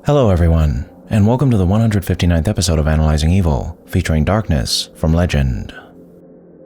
Hello everyone, and welcome to the 159th episode of Analyzing Evil, featuring Darkness from Legend.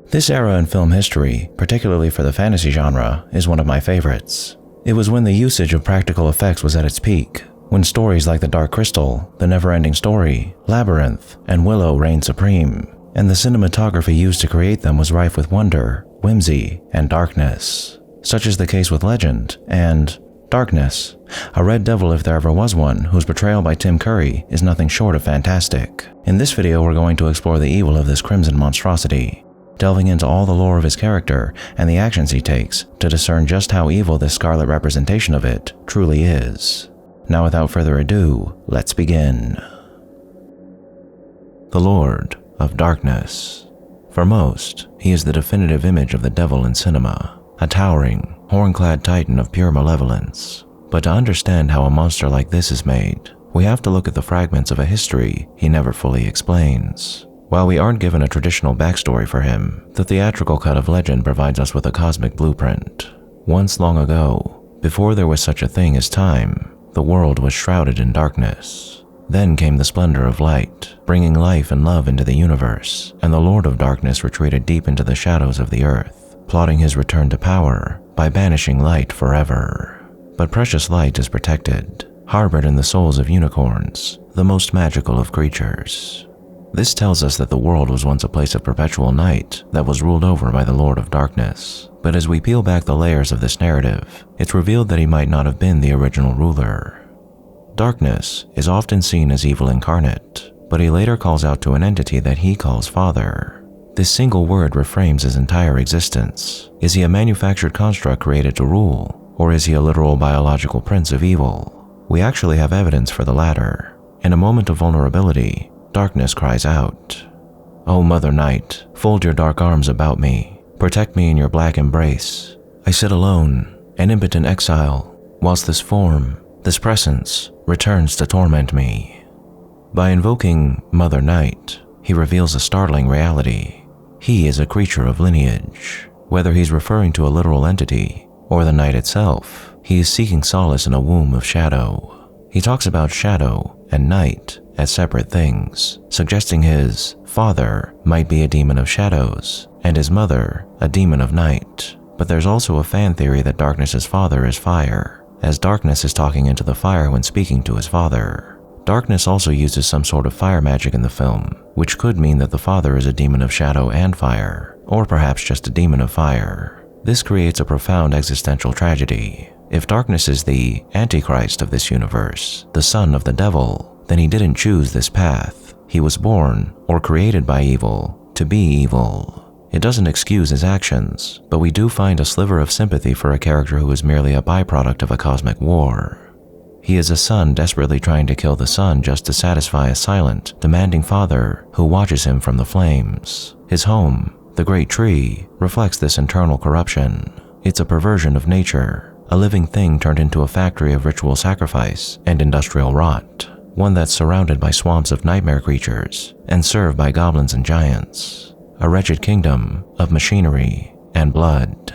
This era in film history, particularly for the fantasy genre, is one of my favorites. It was when the usage of practical effects was at its peak, when stories like The Dark Crystal, The Never-Ending Story, Labyrinth, and Willow reigned supreme, and the cinematography used to create them was rife with wonder, whimsy, and darkness. Such is the case with Legend and Darkness, a red devil if there ever was one, whose portrayal by Tim Curry is nothing short of fantastic. In this video, we're going to explore the evil of this crimson monstrosity, delving into all the lore of his character and the actions he takes to discern just how evil this scarlet representation of it truly is. Now without further ado, let's begin. The Lord of Darkness. For most, he is the definitive image of the devil in cinema, a towering, horn-clad titan of pure malevolence. But to understand how a monster like this is made, we have to look at the fragments of a history he never fully explains. While we aren't given a traditional backstory for him, the theatrical cut of Legend provides us with a cosmic blueprint. Once long ago, before there was such a thing as time, the world was shrouded in darkness. Then came the splendor of light, bringing life and love into the universe, and the Lord of Darkness retreated deep into the shadows of the earth, plotting his return to power by banishing light forever. But precious light is protected, harbored in the souls of unicorns, the most magical of creatures. This tells us that the world was once a place of perpetual night that was ruled over by the Lord of Darkness. But as we peel back the layers of this narrative, it's revealed that he might not have been the original ruler. Darkness is often seen as evil incarnate, but he later calls out to an entity that he calls Father. This single word reframes his entire existence. Is he a manufactured construct created to rule, or is he a literal biological prince of evil? We actually have evidence for the latter. In a moment of vulnerability, Darkness cries out, "O Mother Night, fold your dark arms about me. Protect me in your black embrace. I sit alone, an impotent exile, whilst this form, this presence, returns to torment me." By invoking Mother Night, he reveals a startling reality. He is a creature of lineage. Whether he's referring to a literal entity or the night itself, he is seeking solace in a womb of shadow. He talks about shadow and night as separate things, suggesting his father might be a demon of shadows and his mother a demon of night. But there's also a fan theory that Darkness's father is fire, as Darkness is talking into the fire when speaking to his father. Darkness also uses some sort of fire magic in the film, which could mean that the father is a demon of shadow and fire, or perhaps just a demon of fire. This creates a profound existential tragedy. If Darkness is the Antichrist of this universe, the son of the devil, then he didn't choose this path. He was born, or created by evil, to be evil. It doesn't excuse his actions, but we do find a sliver of sympathy for a character who is merely a byproduct of a cosmic war. He is a son desperately trying to kill the sun just to satisfy a silent, demanding father who watches him from the flames. His home, the great tree, reflects this internal corruption. It's a perversion of nature, a living thing turned into a factory of ritual sacrifice and industrial rot, one that's surrounded by swamps of nightmare creatures and served by goblins and giants. A wretched kingdom of machinery and blood.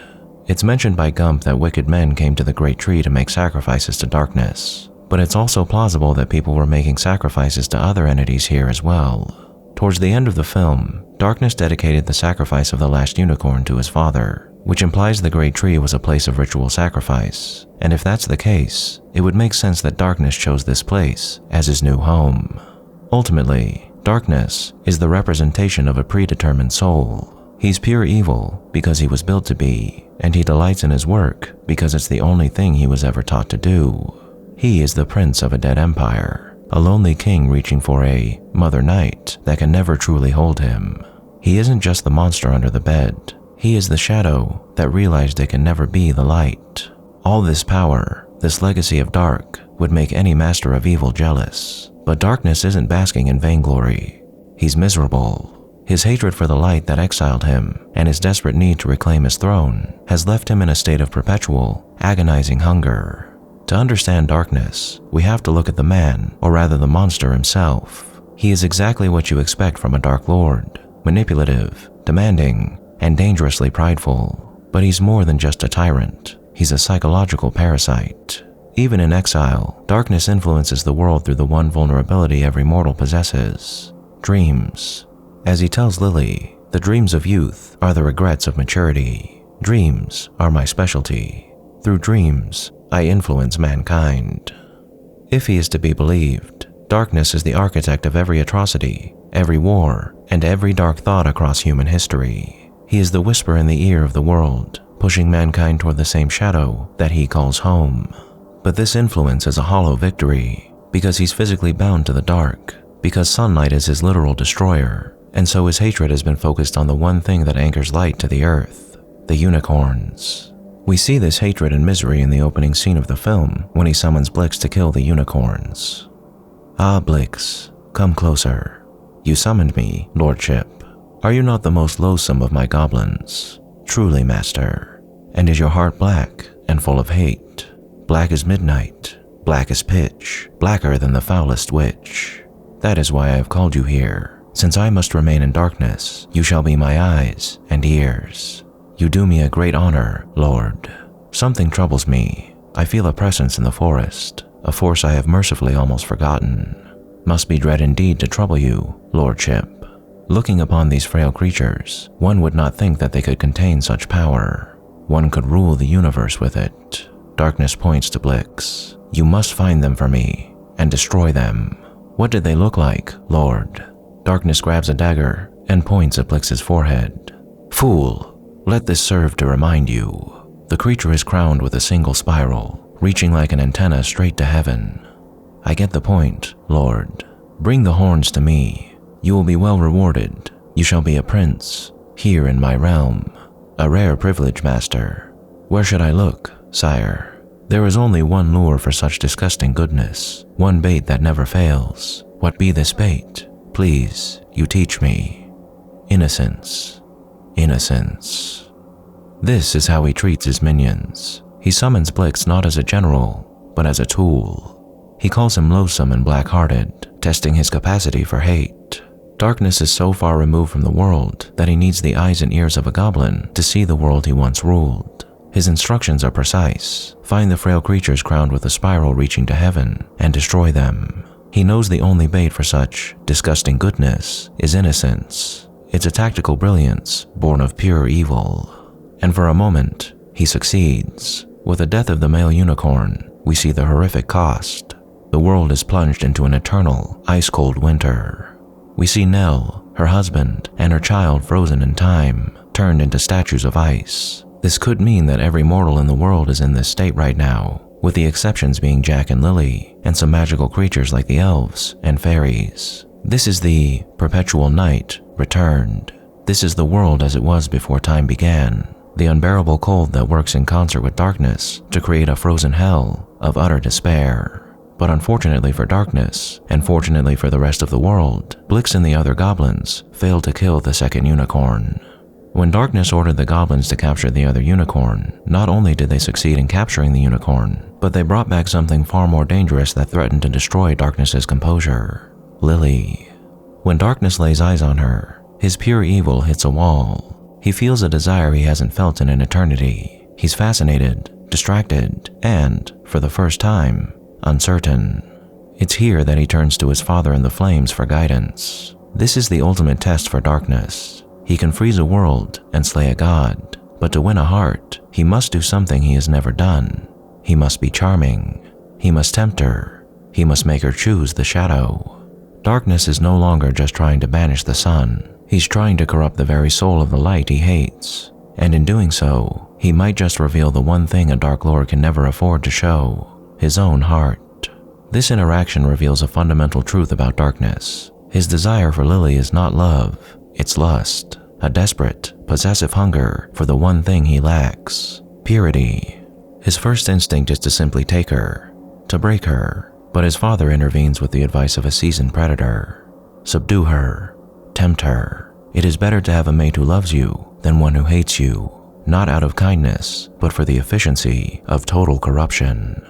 It's mentioned by Gump that wicked men came to the great tree to make sacrifices to Darkness, but it's also plausible that people were making sacrifices to other entities here as well. Towards the end of the film, Darkness dedicated the sacrifice of the last unicorn to his father, which implies the great tree was a place of ritual sacrifice. And if that's the case, it would make sense that Darkness chose this place as his new home. Ultimately, Darkness is the representation of a predetermined soul. He's pure evil because he was built to be, and he delights in his work because it's the only thing he was ever taught to do. He is the prince of a dead empire, a lonely king reaching for a Mother Night that can never truly hold him. He isn't just the monster under the bed. He is the shadow that realized it can never be the light. All this power, this legacy of dark, would make any master of evil jealous. But Darkness isn't basking in vainglory. He's miserable. His hatred for the light that exiled him and his desperate need to reclaim his throne has left him in a state of perpetual, agonizing hunger. To understand Darkness, we have to look at the man, or rather the monster himself. He is exactly what you expect from a Dark Lord, manipulative, demanding, and dangerously prideful. But he's more than just a tyrant. He's a psychological parasite. Even in exile, darkness influences the world through the one vulnerability every mortal possesses: dreams. As he tells Lily, the dreams of youth are the regrets of maturity. Dreams are my specialty. Through dreams, I influence mankind. If he is to be believed, darkness is the architect of every atrocity, every war, and every dark thought across human history. He is the whisper in the ear of the world, pushing mankind toward the same shadow that he calls home. But this influence is a hollow victory, because he's physically bound to the dark, because sunlight is his literal destroyer, and so his hatred has been focused on the one thing that anchors light to the earth: the unicorns. We see this hatred and misery in the opening scene of the film when he summons Blix to kill the unicorns. "Ah, Blix, come closer. You summoned me, Lordship. Are you not the most loathsome of my goblins? Truly, Master. And is your heart black and full of hate? Black as midnight, black as pitch, blacker than the foulest witch. That is why I have called you here. Since I must remain in darkness, you shall be my eyes and ears. You do me a great honor, Lord. Something troubles me. I feel a presence in the forest, a force I have mercifully almost forgotten. Must be dread indeed to trouble you, Lordship. Looking upon these frail creatures, one would not think that they could contain such power. One could rule the universe with it." Darkness points to Blix. "You must find them for me and destroy them. What did they look like, Lord?" Darkness grabs a dagger and points at Blix's forehead. "Fool, let this serve to remind you. The creature is crowned with a single spiral, reaching like an antenna straight to heaven. I get the point, Lord. Bring the horns to me. You will be well rewarded. You shall be a prince, here in my realm. A rare privilege, Master. Where should I look, sire? There is only one lure for such disgusting goodness, one bait that never fails. What be this bait? Please, you teach me. Innocence. Innocence." This is how he treats his minions. He summons Blix not as a general, but as a tool. He calls him loathsome and black-hearted, testing his capacity for hate. Darkness is so far removed from the world that he needs the eyes and ears of a goblin to see the world he once ruled. His instructions are precise. Find the frail creatures crowned with a spiral reaching to heaven and destroy them. He knows the only bait for such disgusting goodness is innocence. It's a tactical brilliance born of pure evil. And for a moment, he succeeds. With the death of the male unicorn, we see the horrific cost. The world is plunged into an eternal, ice-cold winter. We see Nell, her husband, and her child frozen in time, turned into statues of ice. This could mean that every mortal in the world is in this state right now, with the exceptions being Jack and Lily, and some magical creatures like the elves and fairies. This is the perpetual night returned. This is the world as it was before time began, the unbearable cold that works in concert with darkness to create a frozen hell of utter despair. But unfortunately for darkness, and fortunately for the rest of the world, Blix and the other goblins failed to kill the second unicorn. When darkness ordered the goblins to capture the other unicorn, not only did they succeed in capturing the unicorn, but they brought back something far more dangerous that threatened to destroy darkness's composure: Lily. When darkness lays eyes on her, his pure evil hits a wall. He feels a desire he hasn't felt in an eternity. He's fascinated, distracted, and, for the first time, uncertain. It's here that he turns to his father in the flames for guidance. This is the ultimate test for darkness. He can freeze a world and slay a god, but to win a heart, he must do something he has never done. He must be charming. He must tempt her. He must make her choose the shadow. Darkness is no longer just trying to banish the sun. He's trying to corrupt the very soul of the light he hates. And in doing so, he might just reveal the one thing a Dark Lord can never afford to show: his own heart. This interaction reveals a fundamental truth about darkness. His desire for Lily is not love, it's lust, a desperate, possessive hunger for the one thing he lacks: purity. His first instinct is to simply take her, to break her, but his father intervenes with the advice of a seasoned predator. Subdue her, tempt her. It is better to have a mate who loves you than one who hates you, not out of kindness, but for the efficiency of total corruption.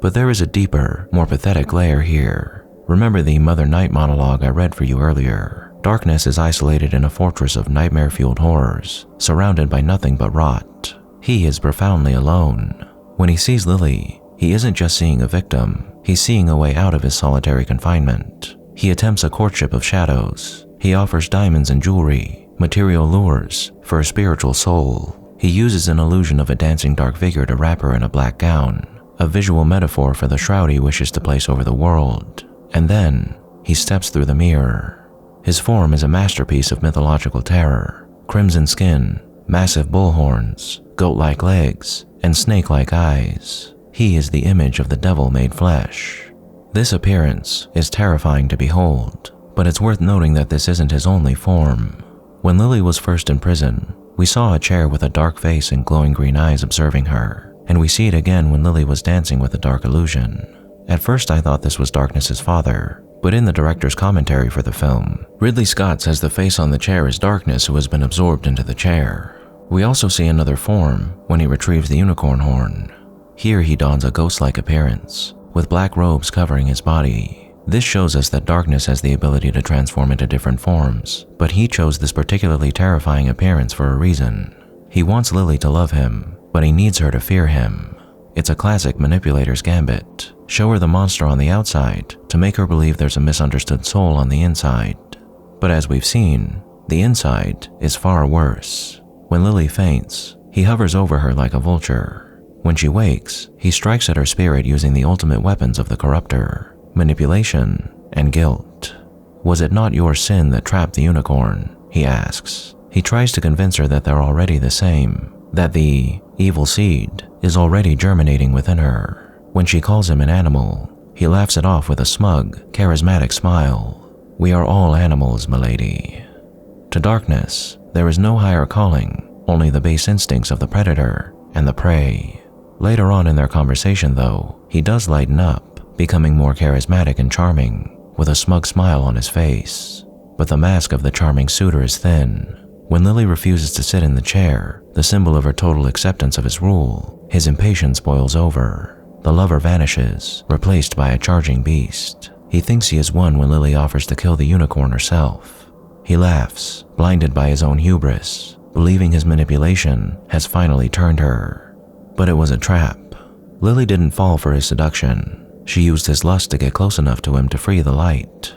But there is a deeper, more pathetic layer here. Remember the Mother Night monologue I read for you earlier. Darkness is isolated in a fortress of nightmare-fueled horrors, surrounded by nothing but rot. He is profoundly alone. When he sees Lily, he isn't just seeing a victim, he's seeing a way out of his solitary confinement. He attempts a courtship of shadows. He offers diamonds and jewelry, material lures, for a spiritual soul. He uses an illusion of a dancing dark figure to wrap her in a black gown, a visual metaphor for the shroud he wishes to place over the world. And then, he steps through the mirror. His form is a masterpiece of mythological terror. Crimson skin, massive bull horns, goat-like legs, and snake-like eyes. He is the image of the devil made flesh. This appearance is terrifying to behold, but it's worth noting that this isn't his only form. When Lily was first in prison, we saw a chair with a dark face and glowing green eyes observing her, and we see it again when Lily was dancing with a dark illusion. At first I thought this was Darkness's father, but in the director's commentary for the film, Ridley Scott says the face on the chair is Darkness who has been absorbed into the chair. We also see another form when he retrieves the unicorn horn. Here he dons a ghost-like appearance, with black robes covering his body. This shows us that Darkness has the ability to transform into different forms, but he chose this particularly terrifying appearance for a reason. He wants Lily to love him, but he needs her to fear him. It's a classic manipulator's gambit. Show her the monster on the outside to make her believe there's a misunderstood soul on the inside. But as we've seen, the inside is far worse. When Lily faints, he hovers over her like a vulture. When she wakes, he strikes at her spirit using the ultimate weapons of the corruptor: manipulation and guilt. Was it not your sin that trapped the unicorn? He asks. He tries to convince her that they're already the same, that the evil seed is already germinating within her. When she calls him an animal, he laughs it off with a smug, charismatic smile. We are all animals, milady. To Darkness, there is no higher calling, only the base instincts of the predator and the prey. Later on in their conversation, though, he does lighten up, becoming more charismatic and charming, with a smug smile on his face. But the mask of the charming suitor is thin. When Lily refuses to sit in the chair, the symbol of her total acceptance of his rule, his impatience boils over. The lover vanishes, replaced by a charging beast. He thinks he is won when Lily offers to kill the unicorn herself. He laughs, blinded by his own hubris, believing his manipulation has finally turned her. But it was a trap. Lily didn't fall for his seduction. She used his lust to get close enough to him to free the light.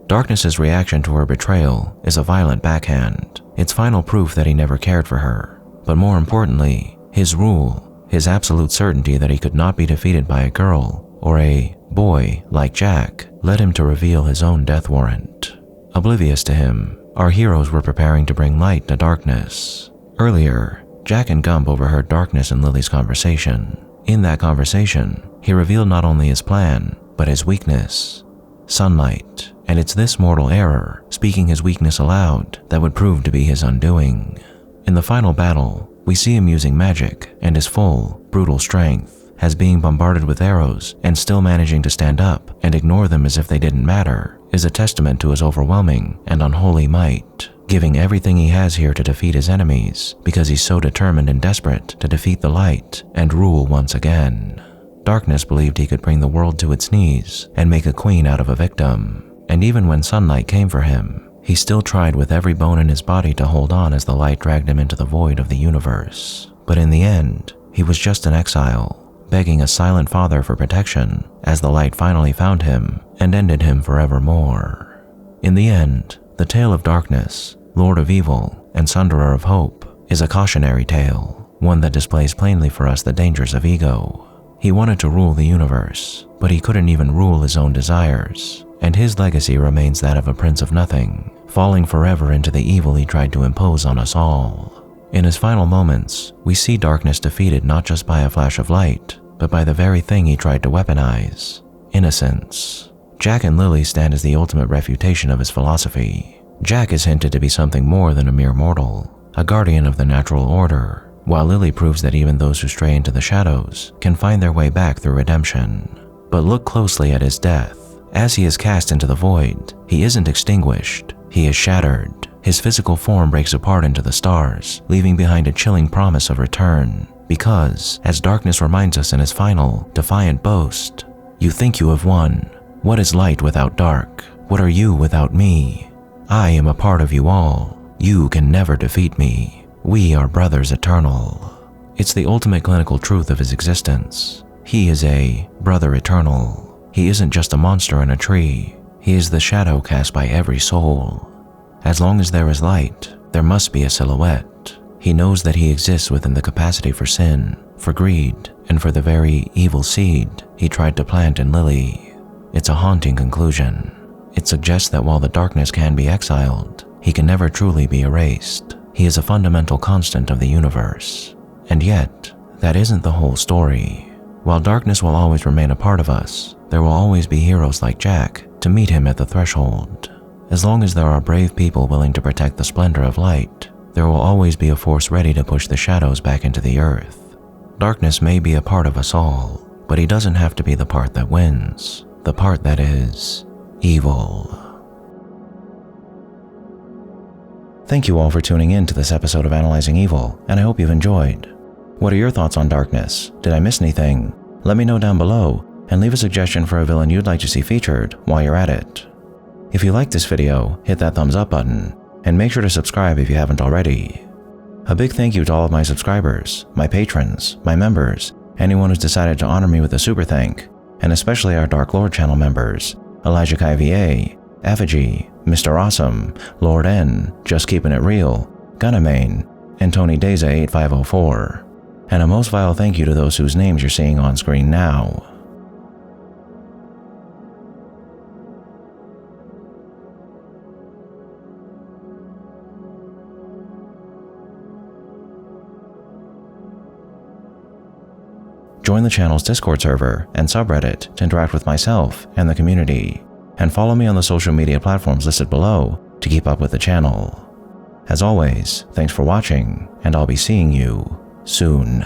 Darkness's reaction to her betrayal is a violent backhand. It's final proof that he never cared for her. But more importantly, his rule, his absolute certainty that he could not be defeated by a girl or a boy like Jack, led him to reveal his own death warrant. Oblivious to him, our heroes were preparing to bring light to Darkness. Earlier, Jack and Gump overheard Darkness and Lily's conversation. In that conversation, he revealed not only his plan, but his weakness: sunlight. And it's this mortal error, speaking his weakness aloud, that would prove to be his undoing. In the final battle, we see him using magic and his full, brutal strength, as being bombarded with arrows and still managing to stand up and ignore them as if they didn't matter, is a testament to his overwhelming and unholy might, giving everything he has here to defeat his enemies because he's so determined and desperate to defeat the light and rule once again. Darkness believed he could bring the world to its knees and make a queen out of a victim. And even when sunlight came for him, he still tried with every bone in his body to hold on as the light dragged him into the void of the universe. But in the end, he was just an exile, begging a silent father for protection as the light finally found him and ended him forevermore. In the end, the tale of Darkness, Lord of Evil and Sunderer of Hope, is a cautionary tale, one that displays plainly for us the dangers of ego. He wanted to rule the universe, but he couldn't even rule his own desires. And his legacy remains that of a prince of nothing, falling forever into the evil he tried to impose on us all. In his final moments, we see Darkness defeated not just by a flash of light, but by the very thing he tried to weaponize: innocence. Jack and Lily stand as the ultimate refutation of his philosophy. Jack is hinted to be something more than a mere mortal, a guardian of the natural order, while Lily proves that even those who stray into the shadows can find their way back through redemption. But look closely at his death. As he is cast into the void, he isn't extinguished, he is shattered. His physical form breaks apart into the stars, leaving behind a chilling promise of return. Because, as Darkness reminds us in his final, defiant boast, "You think you have won. What is light without dark? What are you without me? I am a part of you all. You can never defeat me. We are brothers eternal." It's the ultimate clinical truth of his existence. He is a brother eternal. He isn't just a monster in a tree. He is the shadow cast by every soul. As long as there is light, there must be a silhouette. He knows that he exists within the capacity for sin, for greed, and for the very evil seed he tried to plant in Lily. It's a haunting conclusion. It suggests that while the darkness can be exiled, he can never truly be erased. He is a fundamental constant of the universe. And yet, that isn't the whole story. While darkness will always remain a part of us, there will always be heroes like Jack to meet him at the threshold. As long as there are brave people willing to protect the splendor of light, there will always be a force ready to push the shadows back into the earth. Darkness may be a part of us all, but he doesn't have to be the part that wins, the part that is evil. Thank you all for tuning in to this episode of Analyzing Evil, and I hope you've enjoyed. What are your thoughts on darkness? Did I miss anything? Let me know down below, and leave a suggestion for a villain you'd like to see featured while you're at it. If you liked this video, hit that thumbs up button, and make sure to subscribe if you haven't already. A big thank you to all of my subscribers, my patrons, my members, anyone who's decided to honor me with a super thank, and especially our Dark Lord channel members, Elijah Kai VA, Effigy, Mr. Awesome, Lord N, Just Keeping It Real, Gunamane, and Tony Deza 8504. And a most vile thank you to those whose names you're seeing on screen now. Join the channel's Discord server and subreddit to interact with myself and the community, and follow me on the social media platforms listed below to keep up with the channel. As always, thanks for watching, and I'll be seeing you soon.